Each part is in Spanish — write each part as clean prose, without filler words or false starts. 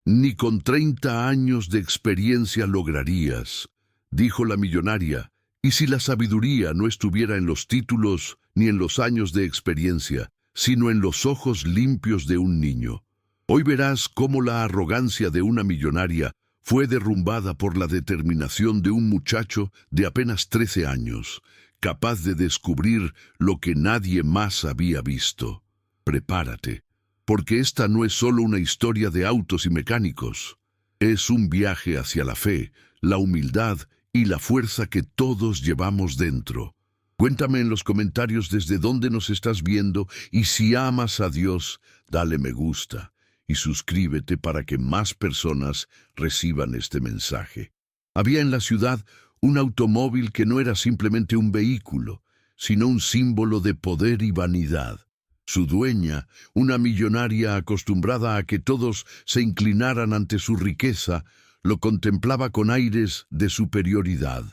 Ni con 30 años de experiencia lograrías, dijo la millonaria, y si la sabiduría no estuviera en los títulos ni en los años de experiencia, sino en los ojos limpios de un niño. Hoy verás cómo la arrogancia de una millonaria fue derrumbada por la determinación de un muchacho de apenas 13 años, capaz de descubrir lo que nadie más había visto. Prepárate, porque esta no es solo una historia de autos y mecánicos. Es un viaje hacia la fe, la humildad y la fuerza que todos llevamos dentro. Cuéntame en los comentarios desde dónde nos estás viendo y si amas a Dios, dale me gusta y suscríbete para que más personas reciban este mensaje. Había en la ciudad un automóvil que no era simplemente un vehículo, sino un símbolo de poder y vanidad. Su dueña, una millonaria acostumbrada a que todos se inclinaran ante su riqueza, lo contemplaba con aires de superioridad.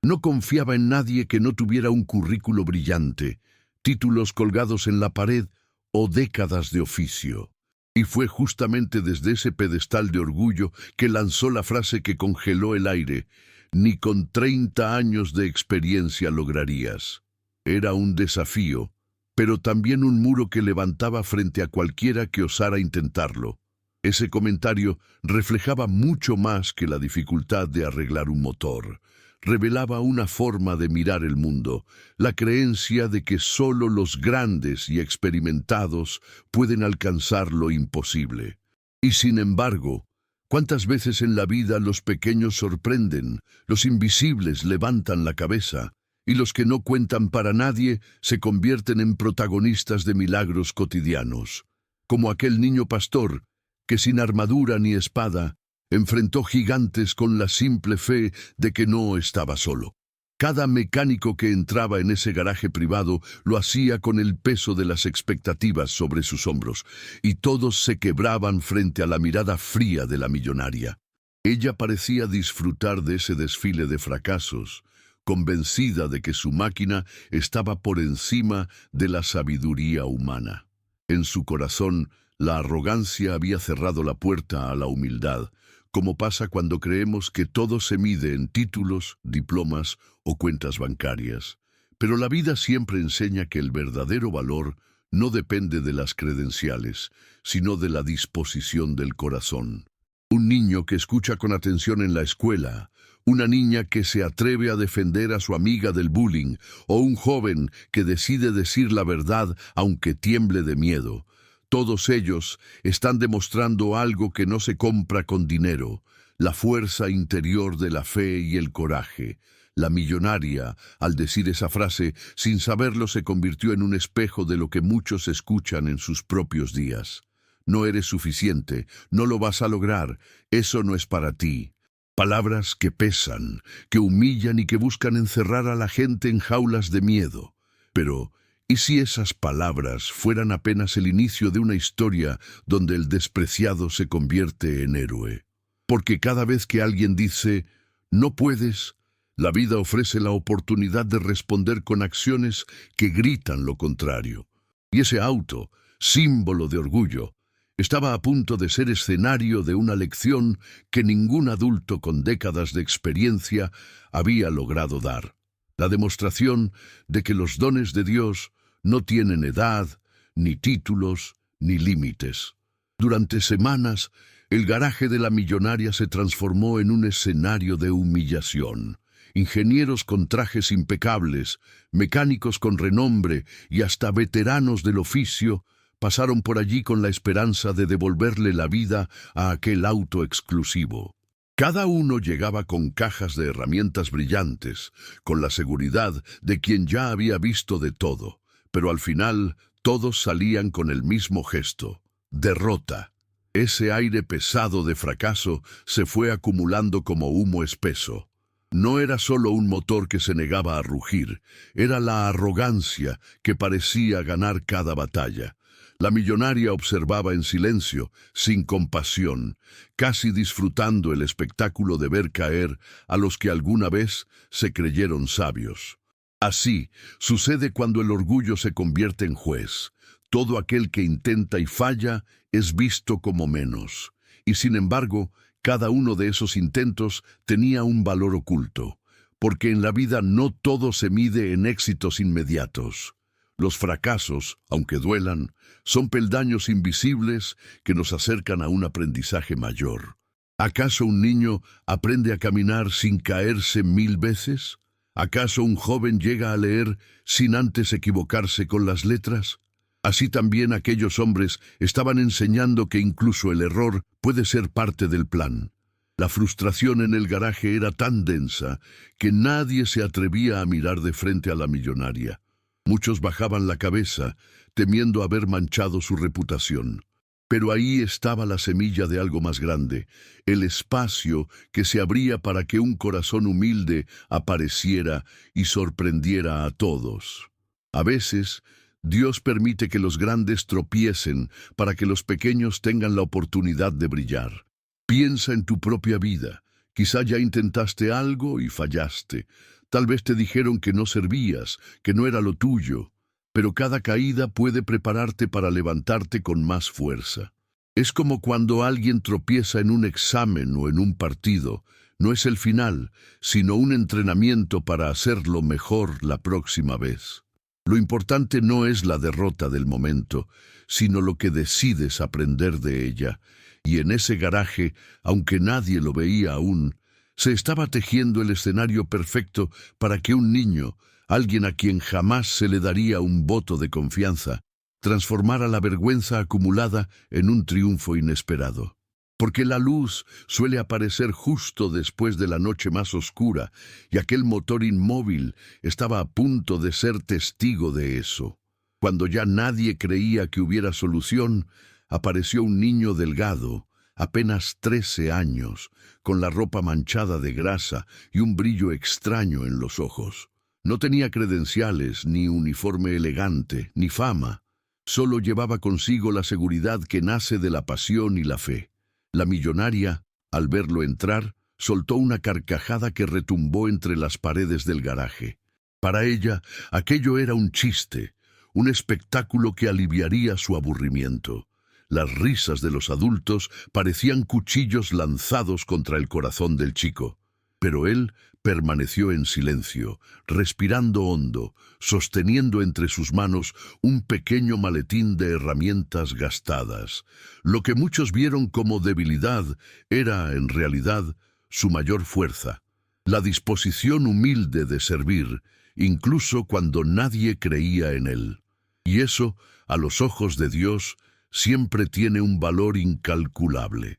No confiaba en nadie que no tuviera un currículo brillante, títulos colgados en la pared o décadas de oficio. Y fue justamente desde ese pedestal de orgullo que lanzó la frase que congeló el aire: «Ni con 30 años de experiencia lograrías». Era un desafío, pero también un muro que levantaba frente a cualquiera que osara intentarlo. Ese comentario reflejaba mucho más que la dificultad de arreglar un motor. Revelaba una forma de mirar el mundo, la creencia de que solo los grandes y experimentados pueden alcanzar lo imposible. Y sin embargo, ¿cuántas veces en la vida los pequeños sorprenden, los invisibles levantan la cabeza, y los que no cuentan para nadie se convierten en protagonistas de milagros cotidianos? Como aquel niño pastor que sin armadura ni espada enfrentó gigantes con la simple fe de que no estaba solo. Cada mecánico que entraba en ese garaje privado lo hacía con el peso de las expectativas sobre sus hombros, y todos se quebraban frente a la mirada fría de la millonaria. Ella parecía disfrutar de ese desfile de fracasos, convencida de que su máquina estaba por encima de la sabiduría humana. En su corazón, la arrogancia había cerrado la puerta a la humildad, como pasa cuando creemos que todo se mide en títulos, diplomas o cuentas bancarias. Pero la vida siempre enseña que el verdadero valor no depende de las credenciales, sino de la disposición del corazón. Un niño que escucha con atención en la escuela, una niña que se atreve a defender a su amiga del bullying, o un joven que decide decir la verdad aunque tiemble de miedo. Todos ellos están demostrando algo que no se compra con dinero: la fuerza interior de la fe y el coraje. La millonaria, al decir esa frase, sin saberlo, se convirtió en un espejo de lo que muchos escuchan en sus propios días. No eres suficiente, no lo vas a lograr, eso no es para ti. Palabras que pesan, que humillan y que buscan encerrar a la gente en jaulas de miedo. Pero ¿y si esas palabras fueran apenas el inicio de una historia donde el despreciado se convierte en héroe? Porque cada vez que alguien dice «no puedes», la vida ofrece la oportunidad de responder con acciones que gritan lo contrario. Y ese auto, símbolo de orgullo, estaba a punto de ser escenario de una lección que ningún adulto con décadas de experiencia había logrado dar. La demostración de que los dones de Dios no tienen edad, ni títulos, ni límites. Durante semanas, el garaje de la millonaria se transformó en un escenario de humillación. Ingenieros con trajes impecables, mecánicos con renombre y hasta veteranos del oficio pasaron por allí con la esperanza de devolverle la vida a aquel auto exclusivo. Cada uno llegaba con cajas de herramientas brillantes, con la seguridad de quien ya había visto de todo. Pero al final todos salían con el mismo gesto: derrota. Ese aire pesado de fracaso se fue acumulando como humo espeso. No era solo un motor que se negaba a rugir, era la arrogancia que parecía ganar cada batalla. La millonaria observaba en silencio, sin compasión, casi disfrutando el espectáculo de ver caer a los que alguna vez se creyeron sabios. Así sucede cuando el orgullo se convierte en juez. Todo aquel que intenta y falla es visto como menos. Y sin embargo, cada uno de esos intentos tenía un valor oculto, porque en la vida no todo se mide en éxitos inmediatos. Los fracasos, aunque duelan, son peldaños invisibles que nos acercan a un aprendizaje mayor. ¿Acaso un niño aprende a caminar sin caerse 1000 veces? ¿Acaso un joven llega a leer sin antes equivocarse con las letras? Así también aquellos hombres estaban enseñando que incluso el error puede ser parte del plan. La frustración en el garaje era tan densa que nadie se atrevía a mirar de frente a la millonaria. Muchos bajaban la cabeza, temiendo haber manchado su reputación. Pero ahí estaba la semilla de algo más grande, el espacio que se abría para que un corazón humilde apareciera y sorprendiera a todos. A veces, Dios permite que los grandes tropiecen para que los pequeños tengan la oportunidad de brillar. Piensa en tu propia vida. Quizá ya intentaste algo y fallaste. Tal vez te dijeron que no servías, que no era lo tuyo. Pero cada caída puede prepararte para levantarte con más fuerza. Es como cuando alguien tropieza en un examen o en un partido. No es el final, sino un entrenamiento para hacerlo mejor la próxima vez. Lo importante no es la derrota del momento, sino lo que decides aprender de ella. Y en ese garaje, aunque nadie lo veía aún, se estaba tejiendo el escenario perfecto para que un niño, alguien a quien jamás se le daría un voto de confianza, transformara la vergüenza acumulada en un triunfo inesperado. Porque la luz suele aparecer justo después de la noche más oscura, y aquel motor inmóvil estaba a punto de ser testigo de eso. Cuando ya nadie creía que hubiera solución, apareció un niño delgado, apenas 13 años, con la ropa manchada de grasa y un brillo extraño en los ojos. No tenía credenciales, ni uniforme elegante, ni fama. Solo llevaba consigo la seguridad que nace de la pasión y la fe. La millonaria, al verlo entrar, soltó una carcajada que retumbó entre las paredes del garaje. Para ella, aquello era un chiste, un espectáculo que aliviaría su aburrimiento. Las risas de los adultos parecían cuchillos lanzados contra el corazón del chico. Pero él permaneció en silencio, respirando hondo, sosteniendo entre sus manos un pequeño maletín de herramientas gastadas. Lo que muchos vieron como debilidad era, en realidad, su mayor fuerza, la disposición humilde de servir, incluso cuando nadie creía en él. Y eso, a los ojos de Dios, siempre tiene un valor incalculable.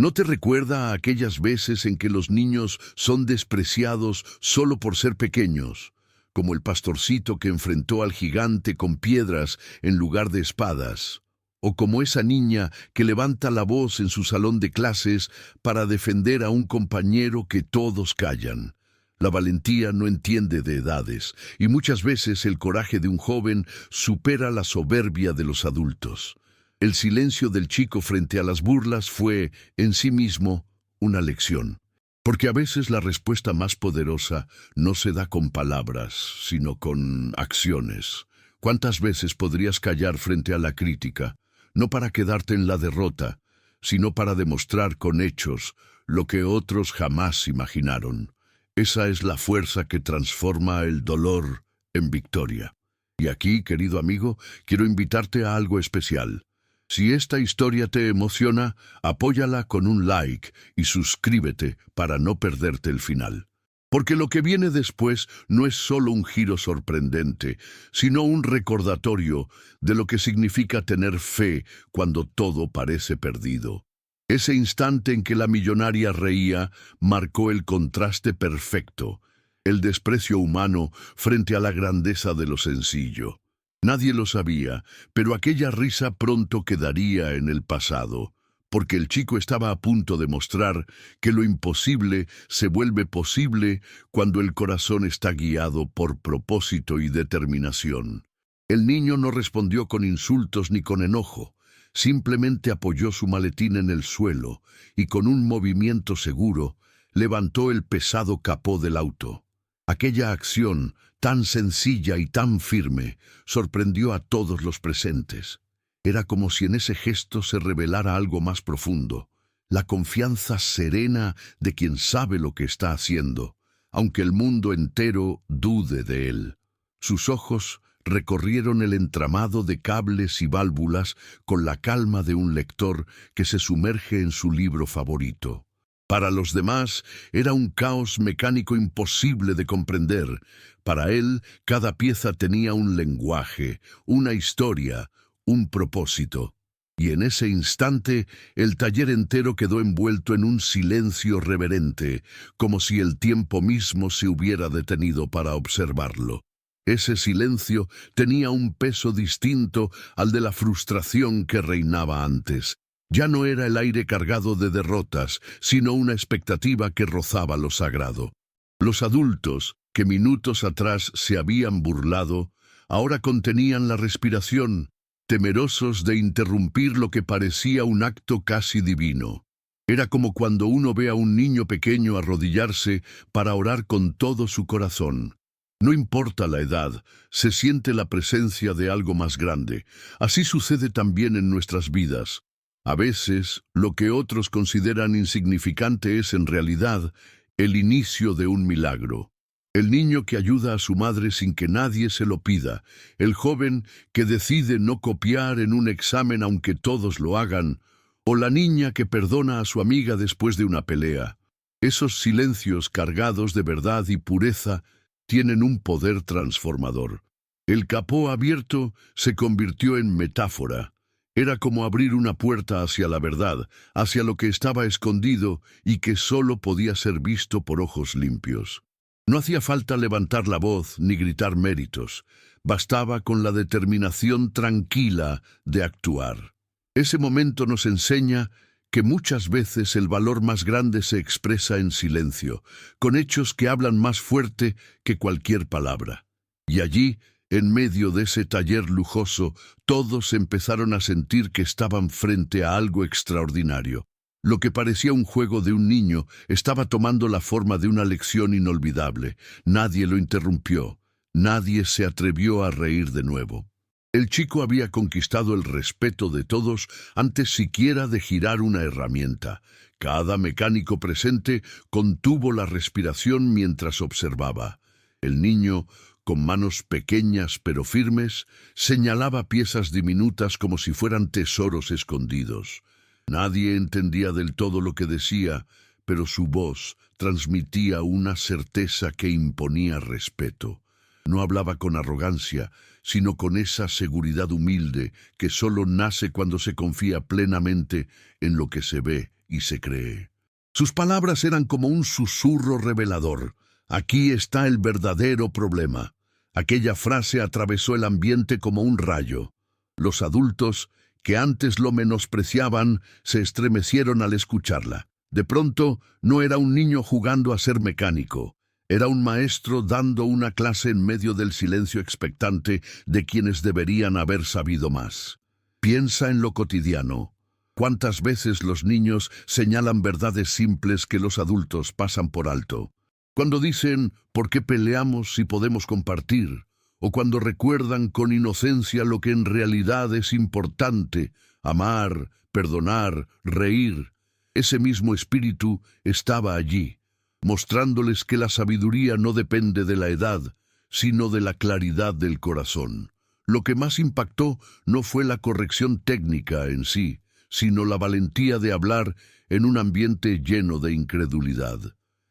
¿No te recuerda a aquellas veces en que los niños son despreciados solo por ser pequeños? Como el pastorcito que enfrentó al gigante con piedras en lugar de espadas. O como esa niña que levanta la voz en su salón de clases para defender a un compañero que todos callan. La valentía no entiende de edades, y muchas veces el coraje de un joven supera la soberbia de los adultos. El silencio del chico frente a las burlas fue, en sí mismo, una lección. Porque a veces la respuesta más poderosa no se da con palabras, sino con acciones. ¿Cuántas veces podrías callar frente a la crítica? No para quedarte en la derrota, sino para demostrar con hechos lo que otros jamás imaginaron. Esa es la fuerza que transforma el dolor en victoria. Y aquí, querido amigo, quiero invitarte a algo especial. Si esta historia te emociona, apóyala con un like y suscríbete para no perderte el final. Porque lo que viene después no es solo un giro sorprendente, sino un recordatorio de lo que significa tener fe cuando todo parece perdido. Ese instante en que la millonaria reía marcó el contraste perfecto, el desprecio humano frente a la grandeza de lo sencillo. Nadie lo sabía, pero aquella risa pronto quedaría en el pasado, porque el chico estaba a punto de mostrar que lo imposible se vuelve posible cuando el corazón está guiado por propósito y determinación. El niño no respondió con insultos ni con enojo, simplemente apoyó su maletín en el suelo y con un movimiento seguro levantó el pesado capó del auto. Aquella acción, tan sencilla y tan firme, sorprendió a todos los presentes. Era como si en ese gesto se revelara algo más profundo, la confianza serena de quien sabe lo que está haciendo, aunque el mundo entero dude de él. Sus ojos recorrieron el entramado de cables y válvulas con la calma de un lector que se sumerge en su libro favorito. Para los demás era un caos mecánico imposible de comprender. Para él, cada pieza tenía un lenguaje, una historia, un propósito. Y en ese instante, el taller entero quedó envuelto en un silencio reverente, como si el tiempo mismo se hubiera detenido para observarlo. Ese silencio tenía un peso distinto al de la frustración que reinaba antes. Ya no era el aire cargado de derrotas, sino una expectativa que rozaba lo sagrado. Los adultos, que minutos atrás se habían burlado, ahora contenían la respiración, temerosos de interrumpir lo que parecía un acto casi divino. Era como cuando uno ve a un niño pequeño arrodillarse para orar con todo su corazón. No importa la edad, se siente la presencia de algo más grande. Así sucede también en nuestras vidas. A veces, lo que otros consideran insignificante es en realidad el inicio de un milagro. El niño que ayuda a su madre sin que nadie se lo pida, el joven que decide no copiar en un examen aunque todos lo hagan, o la niña que perdona a su amiga después de una pelea. Esos silencios cargados de verdad y pureza tienen un poder transformador. El capó abierto se convirtió en metáfora. Era como abrir una puerta hacia la verdad, hacia lo que estaba escondido y que solo podía ser visto por ojos limpios. No hacía falta levantar la voz ni gritar méritos. Bastaba con la determinación tranquila de actuar. Ese momento nos enseña que muchas veces el valor más grande se expresa en silencio, con hechos que hablan más fuerte que cualquier palabra. Y allí, en medio de ese taller lujoso, todos empezaron a sentir que estaban frente a algo extraordinario. Lo que parecía un juego de un niño estaba tomando la forma de una lección inolvidable. Nadie lo interrumpió. Nadie se atrevió a reír de nuevo. El chico había conquistado el respeto de todos antes siquiera de girar una herramienta. Cada mecánico presente contuvo la respiración mientras observaba. El niño, con manos pequeñas pero firmes, señalaba piezas diminutas como si fueran tesoros escondidos. Nadie entendía del todo lo que decía, pero su voz transmitía una certeza que imponía respeto. No hablaba con arrogancia, sino con esa seguridad humilde que solo nace cuando se confía plenamente en lo que se ve y se cree. Sus palabras eran como un susurro revelador. Aquí está el verdadero problema. Aquella frase atravesó el ambiente como un rayo. Los adultos, que antes lo menospreciaban, se estremecieron al escucharla. De pronto, no era un niño jugando a ser mecánico. Era un maestro dando una clase en medio del silencio expectante de quienes deberían haber sabido más. Piensa en lo cotidiano. ¿Cuántas veces los niños señalan verdades simples que los adultos pasan por alto? Cuando dicen, ¿por qué peleamos si podemos compartir? O cuando recuerdan con inocencia lo que en realidad es importante, amar, perdonar, reír. Ese mismo espíritu estaba allí, mostrándoles que la sabiduría no depende de la edad, sino de la claridad del corazón. Lo que más impactó no fue la corrección técnica en sí, sino la valentía de hablar en un ambiente lleno de incredulidad.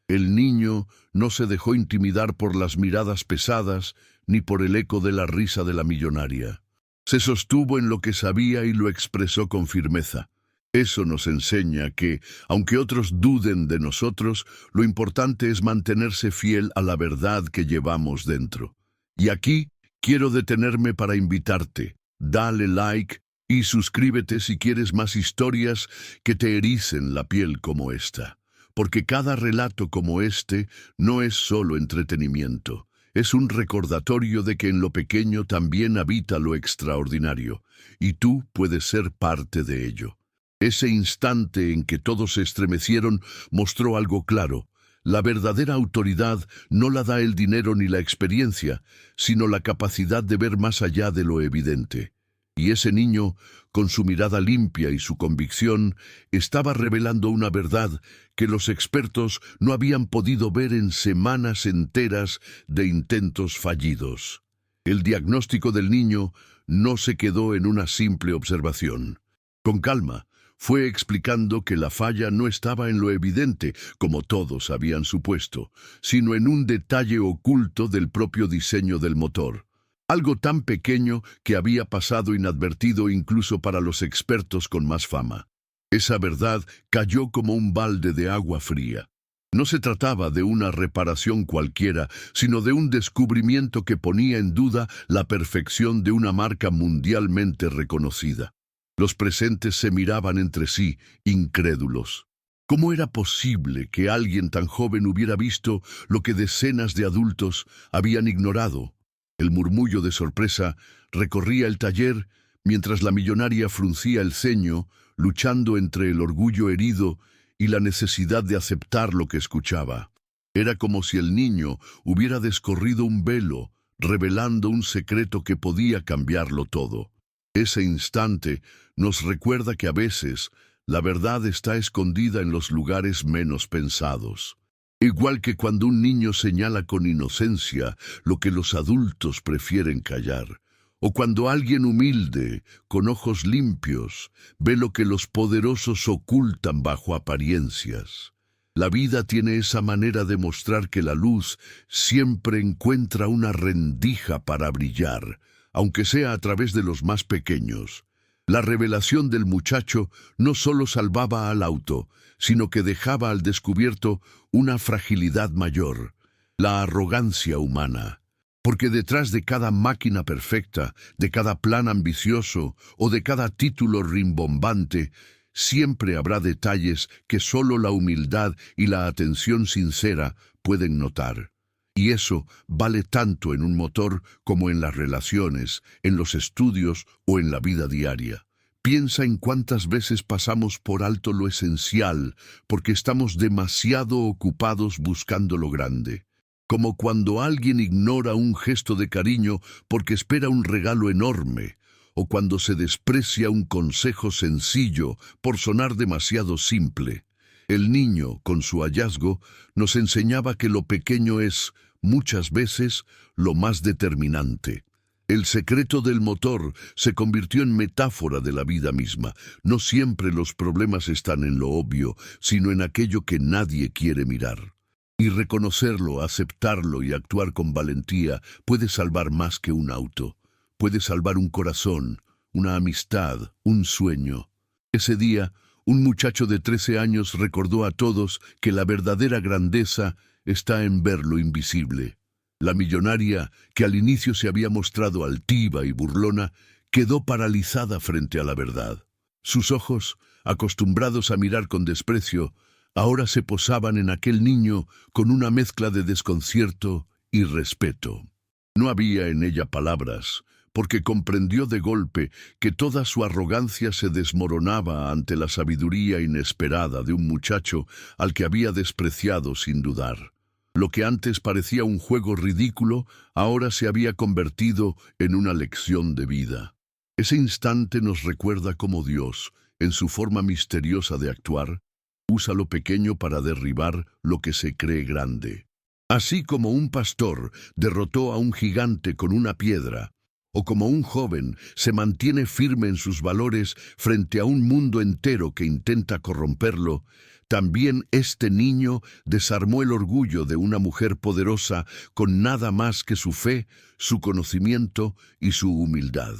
El niño no se dejó intimidar por las miradas pesadas ni por el eco de la risa de la millonaria. Se sostuvo en lo que sabía y lo expresó con firmeza. Eso nos enseña que, aunque otros duden de nosotros, lo importante es mantenerse fiel a la verdad que llevamos dentro. Y aquí quiero detenerme para invitarte. Dale like y suscríbete si quieres más historias que te ericen la piel como esta. Porque cada relato como este no es solo entretenimiento. Es un recordatorio de que en lo pequeño también habita lo extraordinario, y tú puedes ser parte de ello. Ese instante en que todos se estremecieron mostró algo claro. La verdadera autoridad no la da el dinero ni la experiencia, sino la capacidad de ver más allá de lo evidente. Y ese niño, con su mirada limpia y su convicción, estaba revelando una verdad que los expertos no habían podido ver en semanas enteras de intentos fallidos. El diagnóstico del niño no se quedó en una simple observación. Con calma, fue explicando que la falla no estaba en lo evidente, como todos habían supuesto, sino en un detalle oculto del propio diseño del motor. Algo tan pequeño que había pasado inadvertido incluso para los expertos con más fama. Esa verdad cayó como un balde de agua fría. No se trataba de una reparación cualquiera, sino de un descubrimiento que ponía en duda la perfección de una marca mundialmente reconocida. Los presentes se miraban entre sí, incrédulos. ¿Cómo era posible que alguien tan joven hubiera visto lo que decenas de adultos habían ignorado? El murmullo de sorpresa recorría el taller mientras la millonaria fruncía el ceño, luchando entre el orgullo herido y la necesidad de aceptar lo que escuchaba. Era como si el niño hubiera descorrido un velo, revelando un secreto que podía cambiarlo todo. Ese instante nos recuerda que a veces la verdad está escondida en los lugares menos pensados. Igual que cuando un niño señala con inocencia lo que los adultos prefieren callar, o cuando alguien humilde, con ojos limpios, ve lo que los poderosos ocultan bajo apariencias. La vida tiene esa manera de mostrar que la luz siempre encuentra una rendija para brillar, aunque sea a través de los más pequeños. La revelación del muchacho no solo salvaba al auto, sino que dejaba al descubierto una fragilidad mayor, la arrogancia humana. Porque detrás de cada máquina perfecta, de cada plan ambicioso o de cada título rimbombante, siempre habrá detalles que solo la humildad y la atención sincera pueden notar. Y eso vale tanto en un motor como en las relaciones, en los estudios o en la vida diaria. Piensa en cuántas veces pasamos por alto lo esencial porque estamos demasiado ocupados buscando lo grande. Como cuando alguien ignora un gesto de cariño porque espera un regalo enorme, o cuando se desprecia un consejo sencillo por sonar demasiado simple. El niño, con su hallazgo, nos enseñaba que lo pequeño es, muchas veces, lo más determinante. El secreto del motor se convirtió en metáfora de la vida misma. No siempre los problemas están en lo obvio, sino en aquello que nadie quiere mirar. Y reconocerlo, aceptarlo y actuar con valentía puede salvar más que un auto. Puede salvar un corazón, una amistad, un sueño. Ese día, un muchacho de 13 años recordó a todos que la verdadera grandeza está en ver lo invisible. La millonaria, que al inicio se había mostrado altiva y burlona, quedó paralizada frente a la verdad. Sus ojos, acostumbrados a mirar con desprecio, ahora se posaban en aquel niño con una mezcla de desconcierto y respeto. No había en ella palabras, porque comprendió de golpe que toda su arrogancia se desmoronaba ante la sabiduría inesperada de un muchacho al que había despreciado sin dudar. Lo que antes parecía un juego ridículo, ahora se había convertido en una lección de vida. Ese instante nos recuerda cómo Dios, en su forma misteriosa de actuar, usa lo pequeño para derribar lo que se cree grande. Así como un pastor derrotó a un gigante con una piedra, o como un joven se mantiene firme en sus valores frente a un mundo entero que intenta corromperlo, también este niño desarmó el orgullo de una mujer poderosa con nada más que su fe, su conocimiento y su humildad.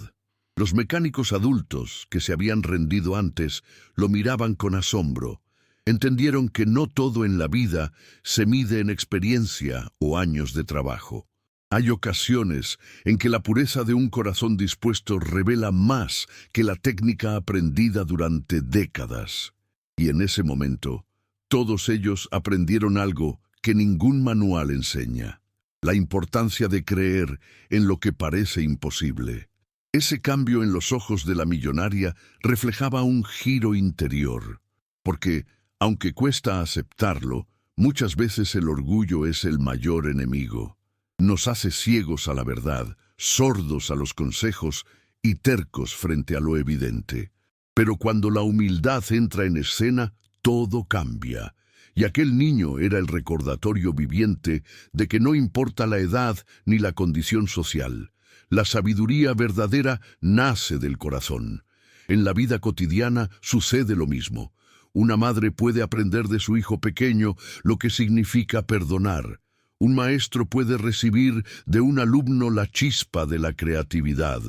Los mecánicos adultos, que se habían rendido antes, lo miraban con asombro. Entendieron que no todo en la vida se mide en experiencia o años de trabajo. Hay ocasiones en que la pureza de un corazón dispuesto revela más que la técnica aprendida durante décadas. Y en ese momento, todos ellos aprendieron algo que ningún manual enseña: la importancia de creer en lo que parece imposible. Ese cambio en los ojos de la millonaria reflejaba un giro interior, porque, aunque cuesta aceptarlo, muchas veces el orgullo es el mayor enemigo. Nos hace ciegos a la verdad, sordos a los consejos y tercos frente a lo evidente. Pero cuando la humildad entra en escena, todo cambia. Y aquel niño era el recordatorio viviente de que no importa la edad ni la condición social. La sabiduría verdadera nace del corazón. En la vida cotidiana sucede lo mismo. Una madre puede aprender de su hijo pequeño lo que significa perdonar. Un maestro puede recibir de un alumno la chispa de la creatividad.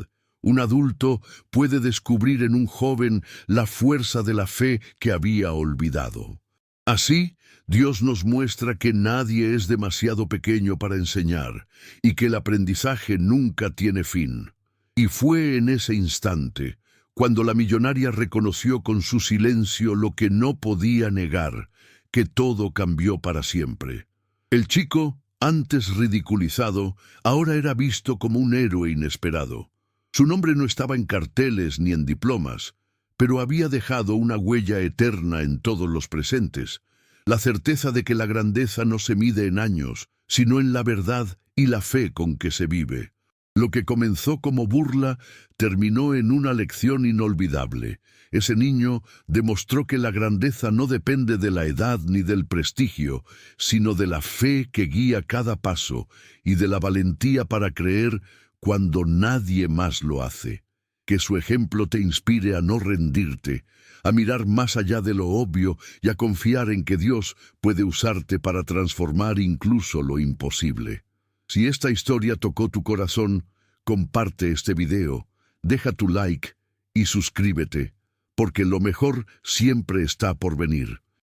Un adulto puede descubrir en un joven la fuerza de la fe que había olvidado. Así, Dios nos muestra que nadie es demasiado pequeño para enseñar y que el aprendizaje nunca tiene fin. Y fue en ese instante, cuando la millonaria reconoció con su silencio lo que no podía negar, que todo cambió para siempre. El chico, antes ridiculizado, ahora era visto como un héroe inesperado. Su nombre no estaba en carteles ni en diplomas, pero había dejado una huella eterna en todos los presentes, la certeza de que la grandeza no se mide en años, sino en la verdad y la fe con que se vive. Lo que comenzó como burla terminó en una lección inolvidable. Ese niño demostró que la grandeza no depende de la edad ni del prestigio, sino de la fe que guía cada paso y de la valentía para creer cuando nadie más lo hace. Que su ejemplo te inspire a no rendirte, a mirar más allá de lo obvio y a confiar en que Dios puede usarte para transformar incluso lo imposible. Si esta historia tocó tu corazón, comparte este video, deja tu like y suscríbete, porque lo mejor siempre está por venir.